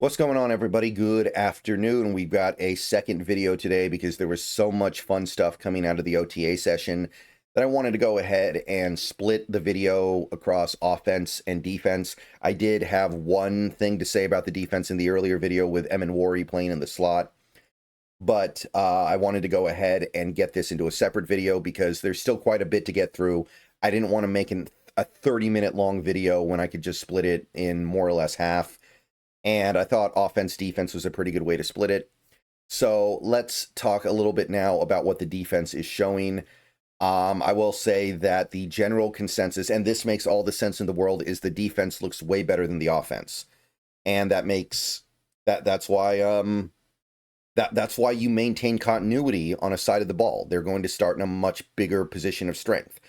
What's going on, everybody? Good afternoon. We've got a second video today because there was so much fun stuff coming out of the OTA session that I wanted to go ahead and split the video across offense and defense. I did have one thing to say about the defense in the earlier video with Emmanwori playing in the slot, but I wanted to go ahead and get this into a separate video because there's still quite a bit to get through. I didn't want to make a 30-minute long video when I could just split it in more or less half. And I thought offense-defense was a pretty good way to split it. So let's talk a little bit now about what the defense is showing. I will say that the general consensus, and this makes all the sense in the world, is the defense looks way better than the offense. And that's why that's why you maintain continuity on a side of the ball. They're going to start in a much bigger position of strength.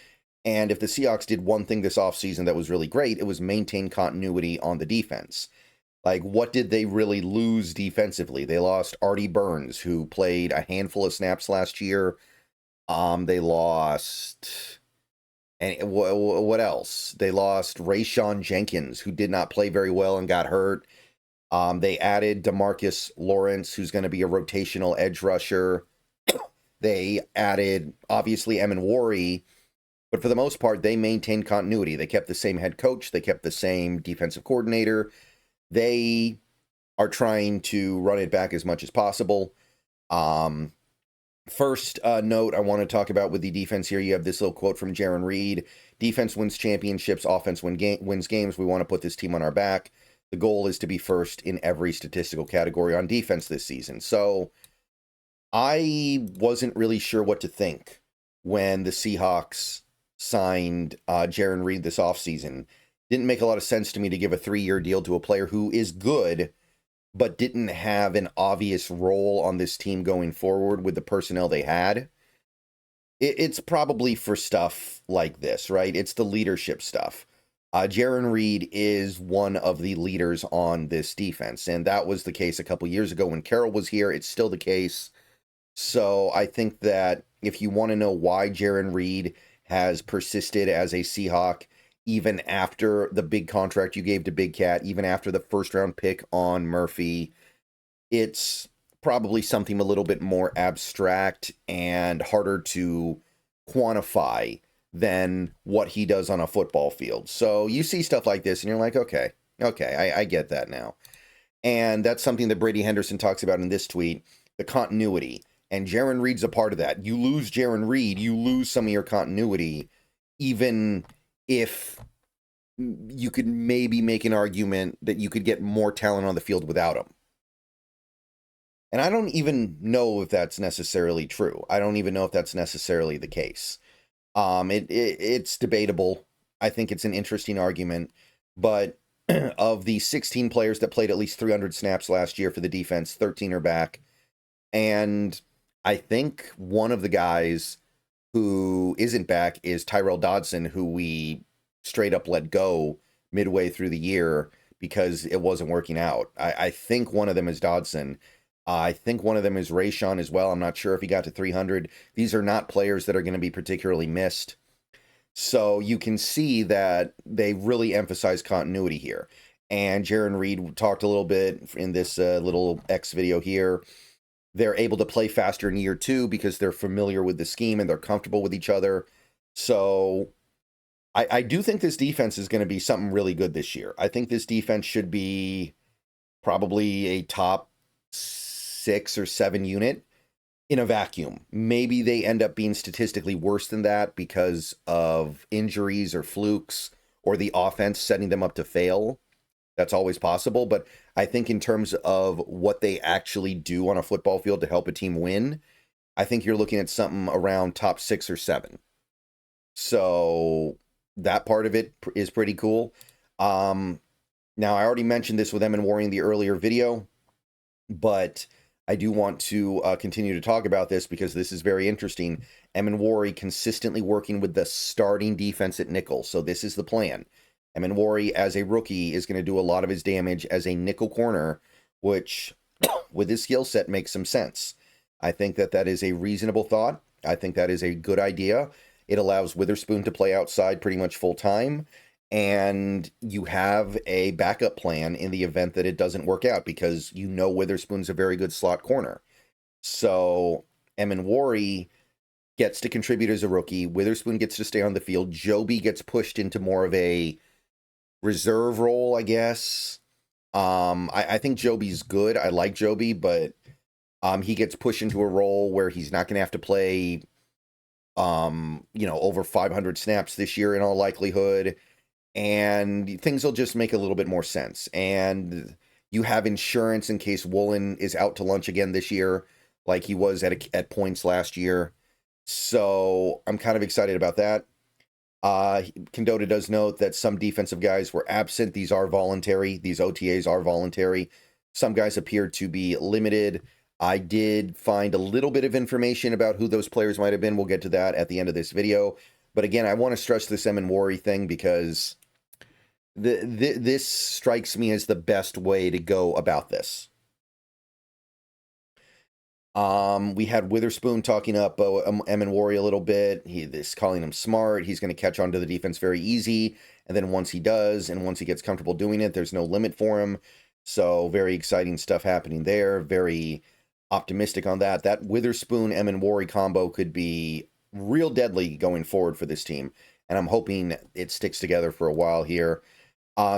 And if the Seahawks did one thing this offseason that was really great, it was maintain continuity on the defense. Like, what did they really lose defensively? They lost Artie Burns, who played a handful of snaps last year. They lost... And what else? They lost Rayshawn Jenkins, who did not play very well and got hurt. They added Demarcus Lawrence, who's going to be a rotational edge rusher. They added, obviously, Emmanwori. But for the most part, they maintained continuity. They kept the same head coach. They kept the same defensive coordinator. They are trying to run it back as much as possible. First note I want to talk about with the defense here, you have this little quote from Jarran Reed. Defense wins championships, offense wins games. We want to put this team on our back. The goal is to be first in every statistical category on defense this season. So I wasn't really sure what to think when the Seahawks signed Jarran Reed this offseason. Didn't make a lot of sense to me to give a 3-year deal to a player who is good, but didn't have an obvious role on this team going forward with the personnel they had. It's probably for stuff like this, right? It's the leadership stuff. Jarran Reed is one of the leaders on this defense, and that was the case a couple years ago when Carroll was here. It's still the case. So I think that if you want to know why Jarran Reed has persisted as a Seahawk, even after the big contract you gave to Big Cat, even after the first-round pick on Murphy, it's probably something a little bit more abstract and harder to quantify than what he does on a football field. So you see stuff like this, and you're like, okay, I get that now. And that's something that Brady Henderson talks about in this tweet, the continuity. And Jarran Reed's a part of that. You lose Jarran Reed, you lose some of your continuity, even if you could maybe make an argument that you could get more talent on the field without him. And I don't even know if that's necessarily true. I don't even know if that's necessarily the case. It's debatable. I think it's an interesting argument. But of the 16 players that played at least 300 snaps last year for the defense, 13 are back. And I think one of the guys who isn't back is Tyrell Dodson, who we straight up let go midway through the year because it wasn't working out. I think one of them is Dodson. I think one of them is Rayshawn as well. I'm not sure if he got to 300. These are not players that are going to be particularly missed. So you can see that they really emphasize continuity here. And Jarran Reed talked a little bit in this little X video here. They're able to play faster in year 2 because they're familiar with the scheme and they're comfortable with each other. So I do think this defense is going to be something really good this year. I think this defense should be probably a top 6 or 7 unit in a vacuum. Maybe they end up being statistically worse than that because of injuries or flukes or the offense setting them up to fail. That's always possible, but I think in terms of what they actually do on a football field to help a team win, I think you're looking at something around top 6 or 7. So that part of it is pretty cool. Now, I already mentioned this with Emmanwori in the earlier video, but I do want to continue to talk about this because this is very interesting. Emmanwori consistently working with the starting defense at nickel. So this is the plan. Emmanwori, as a rookie, is going to do a lot of his damage as a nickel corner, which, with his skill set, makes some sense. I think that that is a reasonable thought. I think that is a good idea. It allows Witherspoon to play outside pretty much full time, and you have a backup plan in the event that it doesn't work out, because you know Witherspoon's a very good slot corner. So Emmanwori gets to contribute as a rookie. Witherspoon gets to stay on the field. Joby gets pushed into more of a reserve role, I guess. I think Joby's good. I like Joby, but he gets pushed into a role where he's not going to have to play, over 500 snaps this year in all likelihood. And things will just make a little bit more sense. And you have insurance in case Woolen is out to lunch again this year, like he was at points last year. So I'm kind of excited about that. Condota does note that some defensive guys were absent. These are voluntary. These OTAs are voluntary. Some guys appeared to be limited. I did find a little bit of information about who those players might have been. We'll get to that at the end of this video. But again, I want to stress this Emmanwori thing because this strikes me as the best way to go about this. We had Witherspoon talking up Emmanwori a little bit. He's calling him smart. He's going to catch on to the defense very easy. And then once he does, and once he gets comfortable doing it, there's no limit for him. So very exciting stuff happening there. Very optimistic on that. That Witherspoon-Emmanwori combo could be real deadly going forward for this team. And I'm hoping it sticks together for a while here.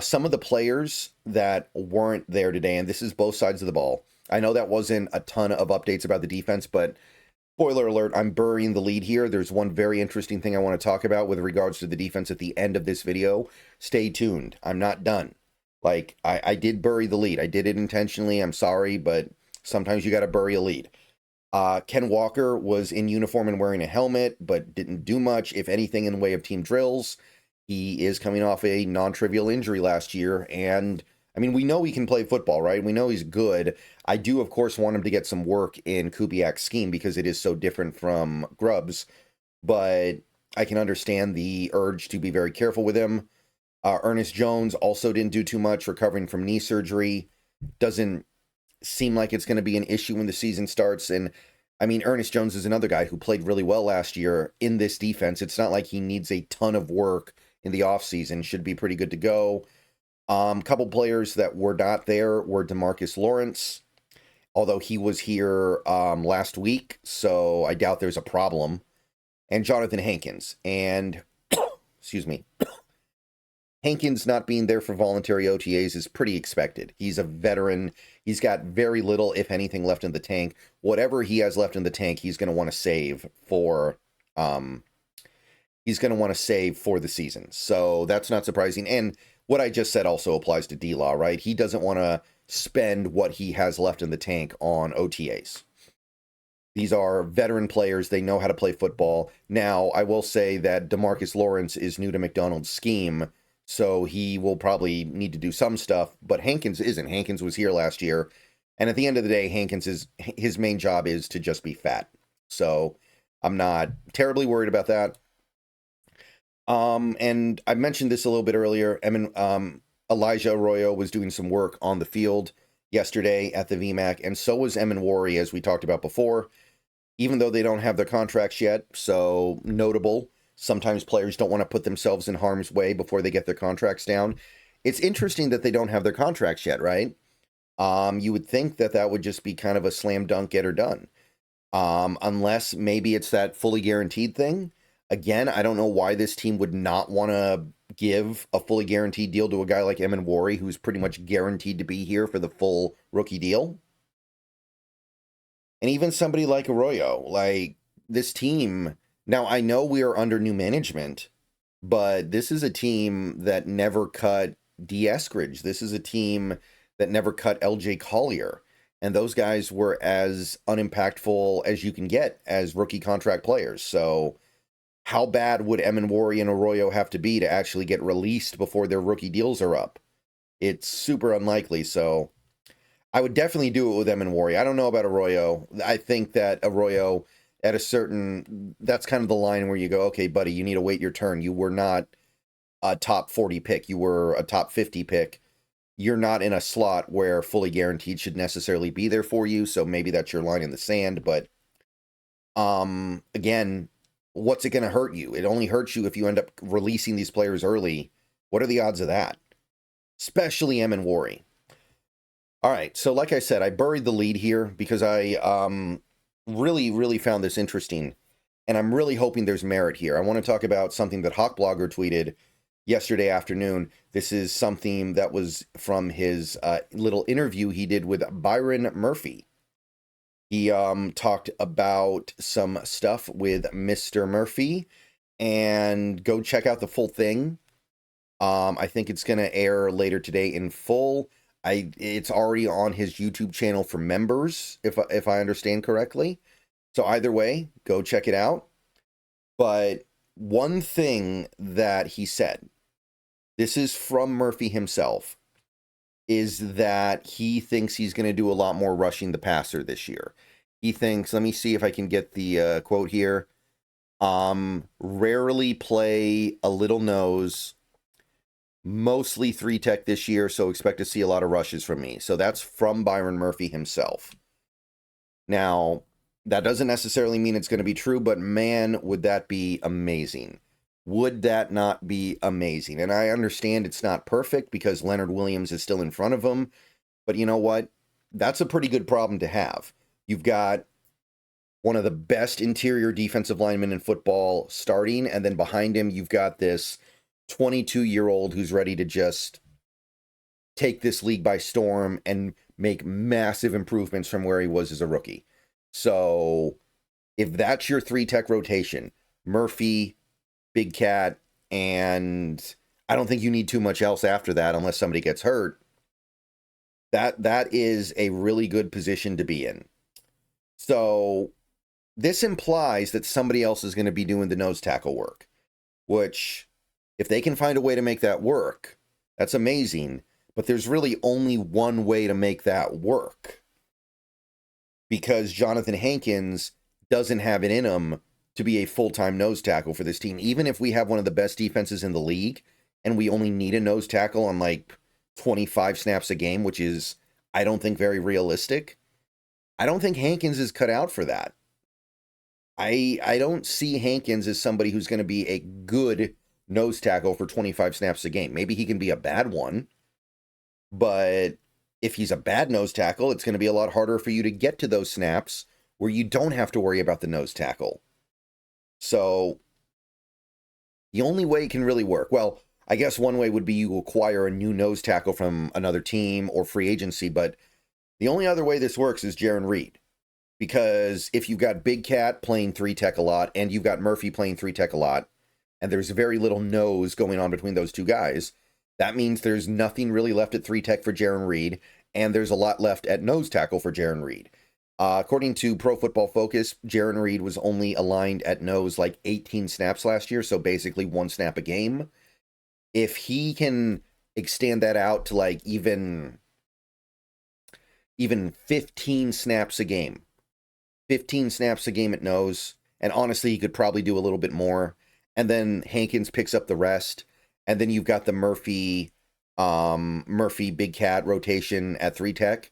Some of the players that weren't there today, and this is both sides of the ball. I know that wasn't a ton of updates about the defense, but spoiler alert, I'm burying the lead here. There's one very interesting thing I want to talk about with regards to the defense at the end of this video. Stay tuned. I'm not done. Like, I did bury the lead. I did it intentionally. I'm sorry, but sometimes you got to bury a lead. Ken Walker was in uniform and wearing a helmet, but didn't do much, if anything, in the way of team drills. He is coming off a non-trivial injury last year, and I mean, we know he can play football, right? We know he's good. I do, of course, want him to get some work in Kubiak's scheme because it is so different from Grubbs, but I can understand the urge to be very careful with him. Ernest Jones also didn't do too much, recovering from knee surgery. Doesn't seem like it's going to be an issue when the season starts. And I mean, Ernest Jones is another guy who played really well last year in this defense. It's not like he needs a ton of work in the offseason. Should be pretty good to go. Couple players that were not there were Demarcus Lawrence, although he was here last week, so I doubt there's a problem. And Jonathan Hankins. And, excuse me, Hankins not being there for voluntary OTAs is pretty expected. He's a veteran. He's got very little, if anything, left in the tank. Whatever he has left in the tank, he's going to want to save for the season. So that's not surprising. And what I just said also applies to D-Law, right? He doesn't want to spend what he has left in the tank on OTAs. These are veteran players. They know how to play football. Now, I will say that Demarcus Lawrence is new to McDonald's scheme, so he will probably need to do some stuff, but Hankins isn't. Hankins was here last year, and at the end of the day, his main job is to just be fat. So I'm not terribly worried about that. And I mentioned this a little bit earlier. Elijah Arroyo was doing some work on the field yesterday at the VMAC, and so was Emmanwori, as we talked about before, even though they don't have their contracts yet. So notable. Sometimes players don't want to put themselves in harm's way before they get their contracts down. It's interesting that they don't have their contracts yet, right? You would think that that would just be kind of a slam dunk, get her done. Unless maybe it's that fully guaranteed thing. Again, I don't know why this team would not want to give a fully guaranteed deal to a guy like Emmanwori, who's pretty much guaranteed to be here for the full rookie deal. And even somebody like Arroyo, like this team. Now, I know we are under new management, but this is a team that never cut D. Eskridge. This is a team that never cut LJ Collier. And those guys were as unimpactful as you can get as rookie contract players. So how bad would Emmanwori and Arroyo have to be to actually get released before their rookie deals are up? It's super unlikely. So I would definitely do it with Emmanwori. I don't know about Arroyo. I think that Arroyo, at a certain, that's kind of the line where you go, okay, buddy, you need to wait your turn. You were not a top 40 pick. You were a top 50 pick. You're not in a slot where fully guaranteed should necessarily be there for you. So maybe that's your line in the sand. But again, what's it going to hurt you? It only hurts you if you end up releasing these players early What are the odds of that? Especially Emmanwori. All right, so like I said, I buried the lead here because I really found this interesting, and I'm really hoping there's merit here. I want to talk about something that Hawk Blogger tweeted yesterday afternoon. This is something that was from his little interview he did with Byron Murphy. He talked about some stuff with Mr. Murphy, and go check out the full thing. I think it's going to air later today in full. It's already on his YouTube channel for members, if I understand correctly. So either way, go check it out. But one thing that he said, this is from Murphy himself, is that he thinks he's going to do a lot more rushing the passer this year. He thinks, let me see if I can get the quote here. Rarely play a little nose, mostly 3-tech this year, so expect to see a lot of rushes from me. So that's from Byron Murphy himself. Now, that doesn't necessarily mean it's going to be true, but man, would that be amazing. Would that not be amazing? And I understand it's not perfect because Leonard Williams is still in front of him, but you know what? That's a pretty good problem to have. You've got one of the best interior defensive linemen in football starting, and then behind him, you've got this 22-year-old who's ready to just take this league by storm and make massive improvements from where he was as a rookie. So if that's your 3-tech rotation, Murphy, Big Cat, and I don't think you need too much else after that unless somebody gets hurt, that is a really good position to be in. So this implies that somebody else is going to be doing the nose tackle work, which, if they can find a way to make that work, that's amazing. But there's really only one way to make that work, because Jonathan Hankins doesn't have it in him to be a full-time nose tackle for this team. Even if we have one of the best defenses in the league and we only need a nose tackle on like 25 snaps a game, which is, I don't think, very realistic. I don't think Hankins is cut out for that. I don't see Hankins as somebody who's going to be a good nose tackle for 25 snaps a game. Maybe he can be a bad one, but if he's a bad nose tackle, it's going to be a lot harder for you to get to those snaps where you don't have to worry about the nose tackle. So the only way it can really work, well, I guess one way would be you acquire a new nose tackle from another team or free agency, but the only other way this works is Jarran Reed. Because if you've got Big Cat playing 3-tech a lot and you've got Murphy playing 3-tech a lot, and there's very little nose going on between those two guys, that means there's nothing really left at 3-tech for Jarran Reed, and there's a lot left at nose tackle for Jarran Reed. According to Pro Football Focus, Jarran Reed was only aligned at nose like 18 snaps last year, so basically 1 snap a game. If he can extend that out to like even 15 snaps a game, 15 snaps a game at nose, and honestly, he could probably do a little bit more, and then Hankins picks up the rest, and then you've got the Murphy Big Cat rotation at 3-tech.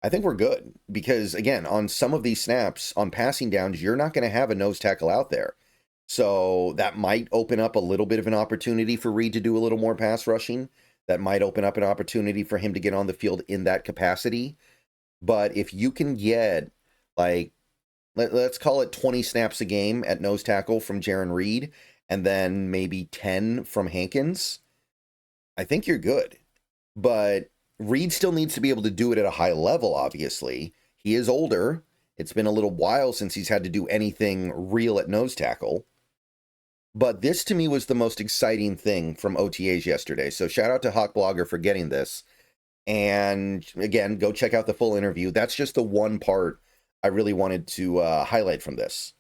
I think we're good, because again, on some of these snaps, on passing downs, you're not going to have a nose tackle out there. So that might open up a little bit of an opportunity for Reed to do a little more pass rushing. That might open up an opportunity for him to get on the field in that capacity. But if you can get, like, let's call it 20 snaps a game at nose tackle from Jarran Reed, and then maybe 10 from Hankins, I think you're good. But Reed still needs to be able to do it at a high level, obviously. He is older. It's been a little while since he's had to do anything real at nose tackle. But this, to me, was the most exciting thing from OTAs yesterday. So shout out to Hawk Blogger for getting this. And again, go check out the full interview. That's just the one part I really wanted to highlight from this.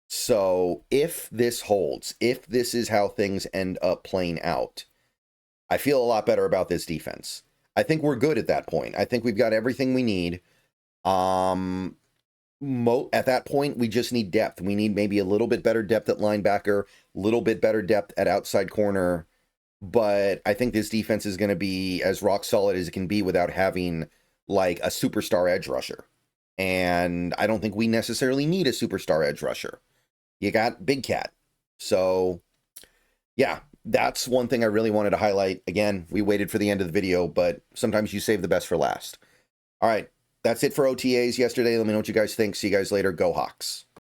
So if this holds, if this is how things end up playing out, I feel a lot better about this defense. I think we're good at that point. I think we've got everything we need. At that point, we just need depth. We need maybe a little bit better depth at linebacker, a little bit better depth at outside corner. But I think this defense is going to be as rock solid as it can be without having like a superstar edge rusher. And I don't think we necessarily need a superstar edge rusher. You got Big Cat. So, yeah, that's one thing I really wanted to highlight. Again, we waited for the end of the video, but sometimes you save the best for last. All right, that's it for OTAs yesterday. Let me know what you guys think. See you guys later. Go Hawks.